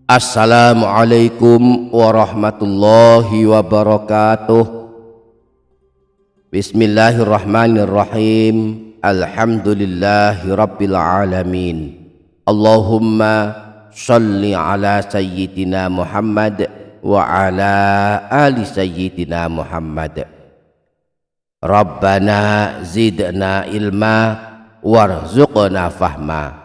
Assalamualaikum warahmatullahi wabarakatuh. Bismillahirrahmanirrahim. Alhamdulillahi rabbil alamin. Allahumma shalli ala sayyidina Muhammad wa ala ali sayyidina Muhammad. Rabbana zidna ilma warzuqna fahma.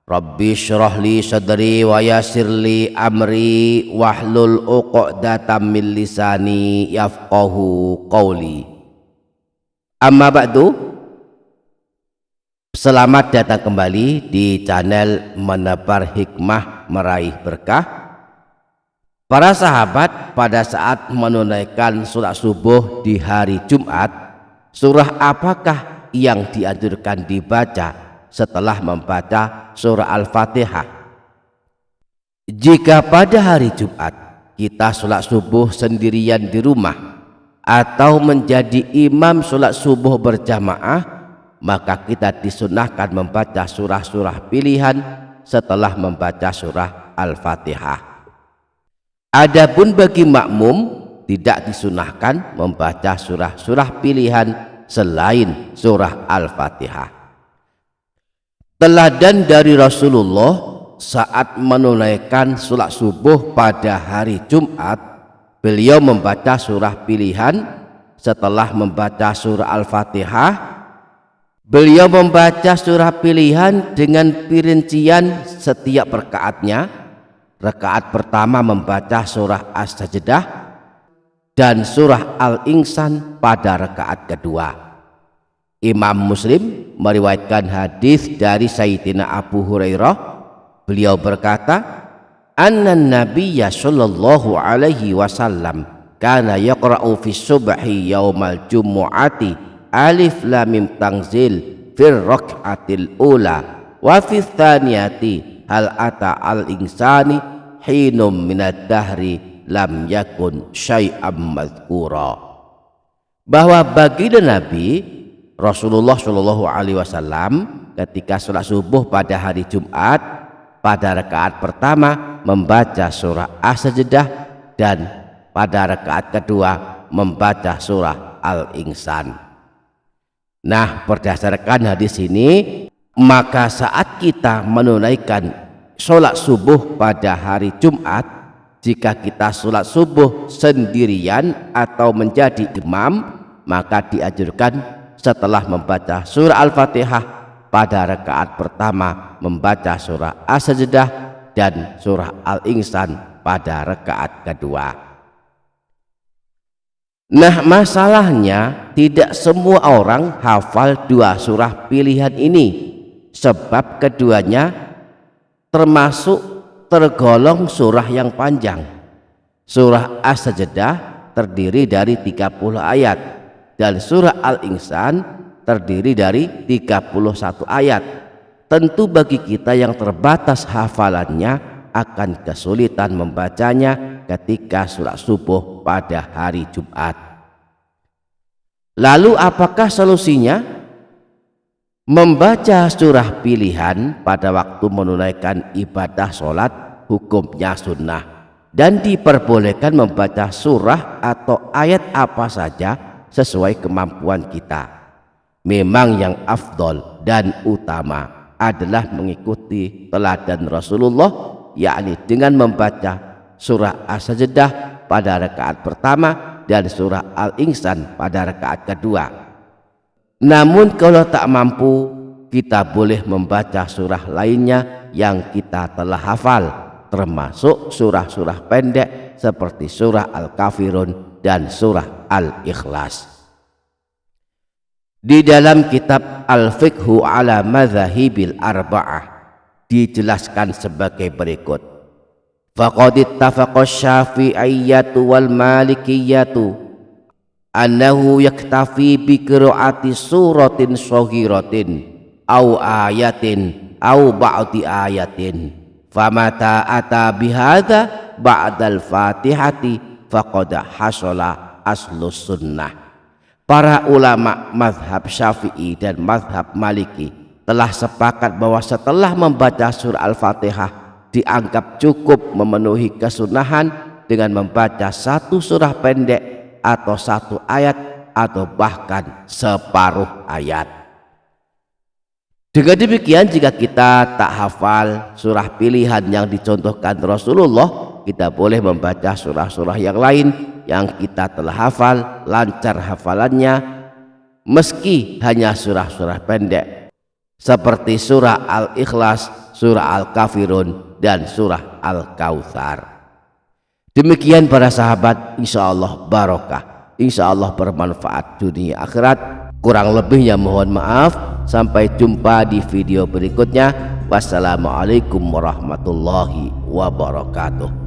Rabbi syrah li sadri wa yassir li amri wahlul 'uqdatam min lisani yafqahu qawli. Amma ba'du. Selamat datang kembali di channel Menebar Hikmah Meraih Berkah. Para sahabat, pada saat menunaikan sholat subuh di hari Jumat, surah apakah yang dianjurkan dibaca setelah membaca surah Al-Fatihah? Jika pada hari Jumat kita sholat subuh sendirian di rumah atau menjadi imam sholat subuh berjamaah, maka kita disunahkan membaca surah-surah pilihan setelah membaca surah Al-Fatihah. Adapun bagi makmum tidak disunahkan membaca surah-surah pilihan selain surah Al-Fatihah. Teladan dari Rasulullah saat menunaikan sholat subuh pada hari Jumat, beliau membaca surah pilihan setelah membaca surah Al-Fatihah. Beliau membaca surah pilihan dengan perincian setiap rakaatnya. Rakaat pertama membaca surah As-Sajdah dan surah Al-Insan pada rakaat kedua. Imam Muslim meriwayatkan hadis dari Sayyidina Abu Hurairah. Beliau berkata, anna nabiyya sallallahu alaihi wasallam kana yaqra'u fi subhi yaumal jumu'ati alif lam mim tanzil fir rak'atil ula wa fi tsaniyati hal ata al insani hinum minad dahri lam yakun syai'am madhkura. Bahwa baginda Nabi Rasulullah Shallallahu Alaihi Wasallam ketika sholat subuh pada hari Jumat pada rakaat pertama membaca surah As-Sajdah dan pada rakaat kedua membaca surah Al-Insan. Nah, berdasarkan hadis ini, maka saat kita menunaikan sholat subuh pada hari Jumat, jika kita sholat subuh sendirian atau menjadi imam, maka dianjurkan setelah membaca surah Al-Fatihah pada rakaat pertama membaca surah As-Sajdah dan surah Al-Insan pada rakaat kedua. Nah, masalahnya tidak semua orang hafal dua surah pilihan ini, sebab keduanya termasuk tergolong surah yang panjang. Surah As-Sajdah terdiri dari 30 ayat dan surah Al-Insan terdiri dari 31 ayat. Tentu bagi kita yang terbatas hafalannya akan kesulitan membacanya ketika sholat subuh pada hari Jumat. Lalu apakah solusinya? Membaca surah pilihan pada waktu menunaikan ibadah sholat hukumnya sunnah, dan diperbolehkan membaca surah atau ayat apa saja sesuai kemampuan kita. Memang yang afdol dan utama adalah mengikuti teladan Rasulullah, yakni dengan membaca surah As-Sajdah pada rakaat pertama dan surah Al-Insan pada rakaat kedua. Namun kalau tak mampu, kita boleh membaca surah lainnya yang kita telah hafal, termasuk surah-surah pendek seperti surah Al-Kafirun dan surah Al-Ikhlas. Di dalam kitab Al-Fiqhu ala Madzahibil Arba'ah dijelaskan sebagai berikut. Faqad ittafaqa Syafi'iyyatu wal Malikiyyatu annahu yaktafi bi qiraati suratin shaghiratin au ayatin au ba'di ayatin. Famata ata bihadza ba'dal Fatihati faqad hasala aslus sunnah. Para ulama mazhab Syafi'i dan mazhab Maliki telah sepakat bahwa setelah membaca surah Al-Fatihah dianggap cukup memenuhi kesunahan dengan membaca satu surah pendek atau satu ayat atau bahkan separuh ayat. Dengan demikian, jika kita tak hafal surah pilihan yang dicontohkan Rasulullah, kita boleh membaca surah-surah yang lain yang kita telah hafal, lancar hafalannya, meski hanya surah-surah pendek seperti surah Al-Ikhlas, surah Al-Kafirun, dan surah Al-Kautsar. Demikian para sahabat, insya Allah barokah, insya Allah bermanfaat dunia akhirat. Kurang lebihnya mohon maaf. Sampai jumpa di video berikutnya. Wassalamualaikum warahmatullahi wabarakatuh.